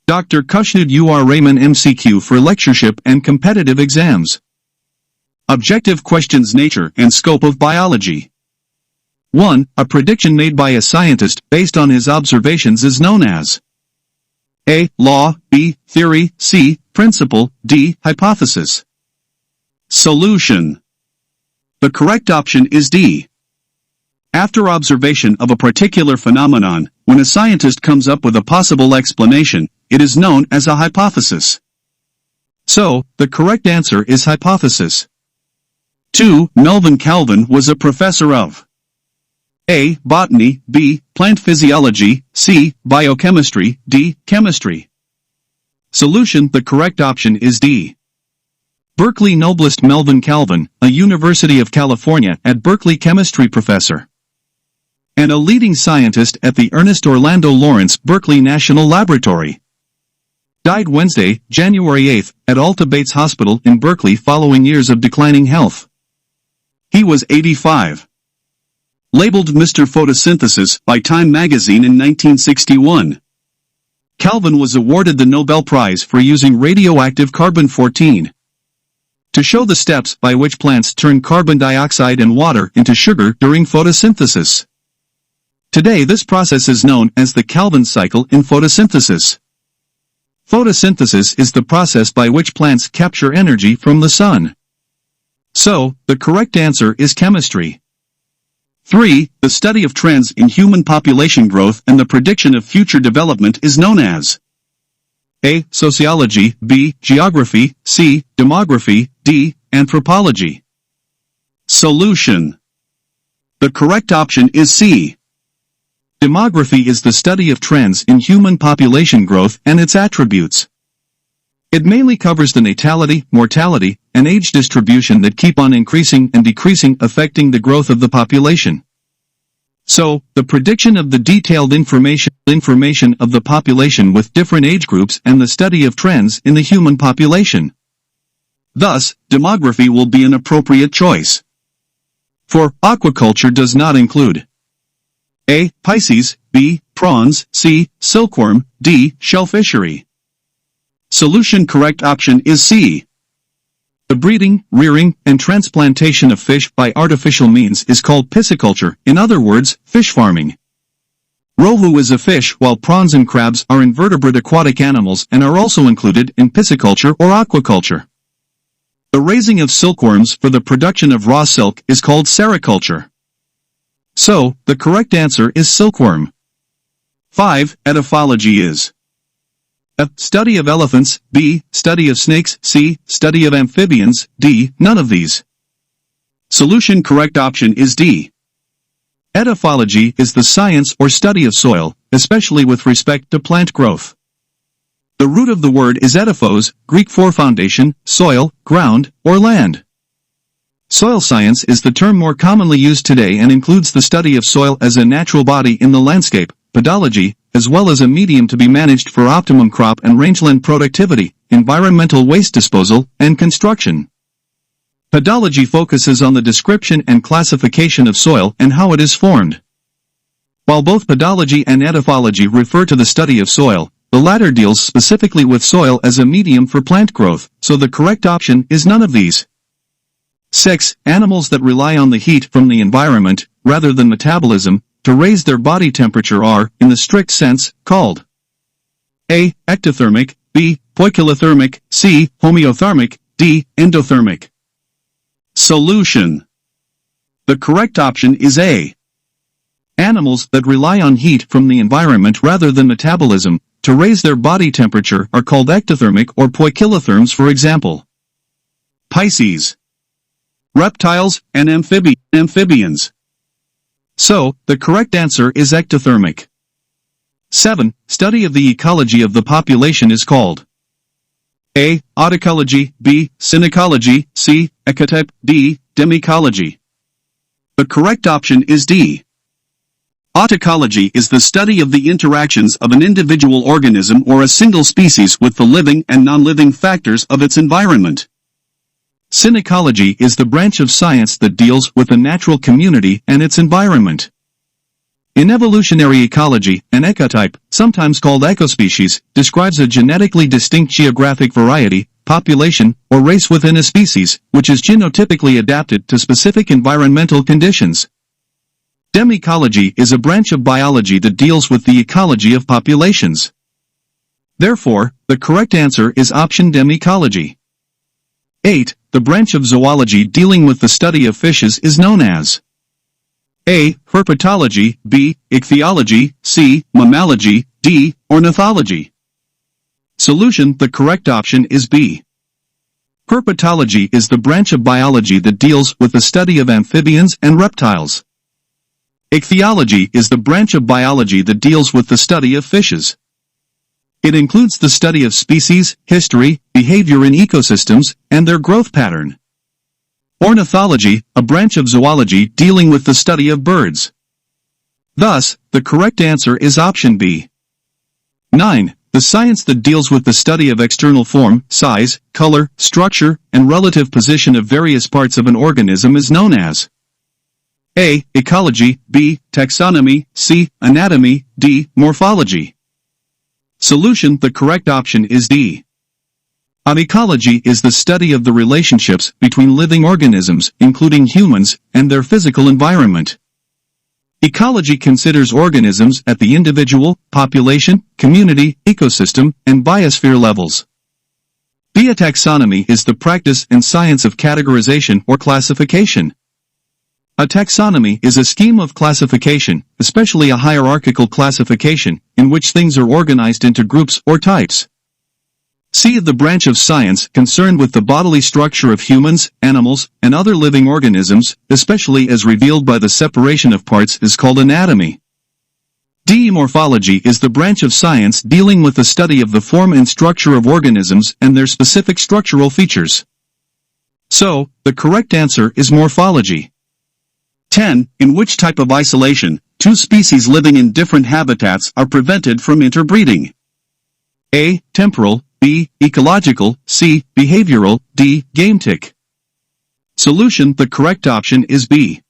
Dr. Kushnud UR Raymond MCQ for lectureship and competitive exams. Objective questions: nature and scope of biology. 1. A prediction made by a scientist based on his observations is known as A. Law, B. Theory, C. Principle, D. Hypothesis. Solution. The correct option is D. After observation of a particular phenomenon, when a scientist comes up with a possible explanation, it is known as a hypothesis. So, the correct answer is hypothesis. 2. Melvin Calvin was a professor of A. Botany, B. Plant physiology, C. Biochemistry, D. Chemistry. Solution. The correct option is D. Berkeley novelist Melvin Calvin, a University of California at Berkeley chemistry professor, and a leading scientist at the Ernest Orlando Lawrence Berkeley National Laboratory, died Wednesday, January 8, at Alta Bates Hospital in Berkeley following years of declining health. He was 85. Labeled Mr. Photosynthesis by Time magazine in 1961. Calvin was awarded the Nobel Prize for using radioactive carbon-14 to show the steps by which plants turn carbon dioxide and water into sugar during photosynthesis. Today this process is known as the Calvin cycle in photosynthesis. Photosynthesis is the process by which plants capture energy from the sun. So, the correct answer is chemistry. 3. The study of trends in human population growth and the prediction of future development is known as A. Sociology, B. Geography, C. Demography, D. Anthropology. Solution. The correct option is C. Demography is the study of trends in human population growth and its attributes. It mainly covers the natality, mortality, and age distribution that keep on increasing and decreasing, affecting the growth of the population. So, the prediction of the detailed information of the population with different age groups and the study of trends in the human population. Thus, demography will be an appropriate choice. For aquaculture does not include A. Pisces, B. Prawns, C. Silkworm, D. Shellfishery. Solution. Correct option is C. The breeding, rearing, and transplantation of fish by artificial means is called pisciculture, in other words, fish farming. Rohu is a fish while prawns and crabs are invertebrate aquatic animals and are also included in pisciculture or aquaculture. The raising of silkworms for the production of raw silk is called sericulture. So, the correct answer is silkworm. 5. Edaphology is A. Study of elephants, B. Study of snakes, C. Study of amphibians, D. None of these. Solution. Correct option is D. Edaphology is the science or study of soil, especially with respect to plant growth. The root of the word is édaphos, Greek for foundation, soil, ground, or land. Soil science is the term more commonly used today and includes the study of soil as a natural body in the landscape, pedology, as well as a medium to be managed for optimum crop and rangeland productivity, environmental waste disposal, and construction. Pedology focuses on the description and classification of soil and how it is formed. While both pedology and edaphology refer to the study of soil, the latter deals specifically with soil as a medium for plant growth, so the correct option is none of these. 6. Animals that rely on the heat from the environment, rather than metabolism, to raise their body temperature are, in the strict sense, called A. Ectothermic, B. Poikilothermic, C. Homeothermic, D. Endothermic. Solution. The correct option is A. Animals that rely on heat from the environment rather than metabolism to raise their body temperature are called ectothermic or poikilotherms. For example, Pisces, reptiles, and amphibians. So, the correct answer is ectothermic. 7. Study of the ecology of the population is called A. Autoecology, B. Synecology, C. Ecotype, D. Demecology. The correct option is D. Autoecology is the study of the interactions of an individual organism or a single species with the living and non-living factors of its environment. Synecology is the branch of science that deals with the natural community and its environment. In evolutionary ecology, an ecotype, sometimes called ecospecies, describes a genetically distinct geographic variety, population, or race within a species, which is genotypically adapted to specific environmental conditions. Demecology is a branch of biology that deals with the ecology of populations. Therefore, the correct answer is option demecology. 8. The branch of zoology dealing with the study of fishes is known as A. Herpetology, B. Ichthyology, C. Mammalogy, D. Ornithology. Solution: the correct option is B. Herpetology is the branch of biology that deals with the study of amphibians and reptiles. Ichthyology is the branch of biology that deals with the study of fishes. It includes the study of species, history, behavior in ecosystems, and their growth pattern. Ornithology, a branch of zoology dealing with the study of birds. Thus, the correct answer is option B. 9. The science that deals with the study of external form, size, color, structure, and relative position of various parts of an organism is known as A. Ecology, B. Taxonomy, C. Anatomy, D. Morphology. Solution: the correct option is D. Ecology is the study of the relationships between living organisms, including humans, and their physical environment. Ecology considers organisms at the individual, population, community, ecosystem, and biosphere levels. Taxonomy is the practice and science of categorization or classification. A taxonomy is a scheme of classification, especially a hierarchical classification, in which things are organized into groups or types. C. The branch of science concerned with the bodily structure of humans, animals, and other living organisms, especially as revealed by the separation of parts, is called anatomy. D. Morphology is the branch of science dealing with the study of the form and structure of organisms and their specific structural features. So, the correct answer is morphology. 10. In which type of isolation, two species living in different habitats are prevented from interbreeding? A. Temporal, B. Ecological, C. Behavioral, D. Gametic. Solution: the correct option is B.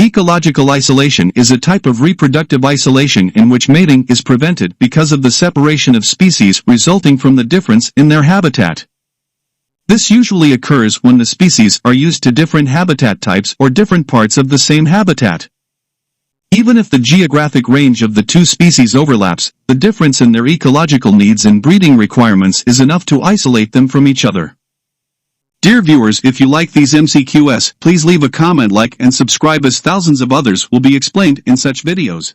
Ecological isolation is a type of reproductive isolation in which mating is prevented because of the separation of species resulting from the difference in their habitat. This usually occurs when the species are used to different habitat types or different parts of the same habitat. Even if the geographic range of the two species overlaps, the difference in their ecological needs and breeding requirements is enough to isolate them from each other. Dear viewers, if you like these MCQs, please leave a comment, like, and subscribe, as thousands of others will be explained in such videos.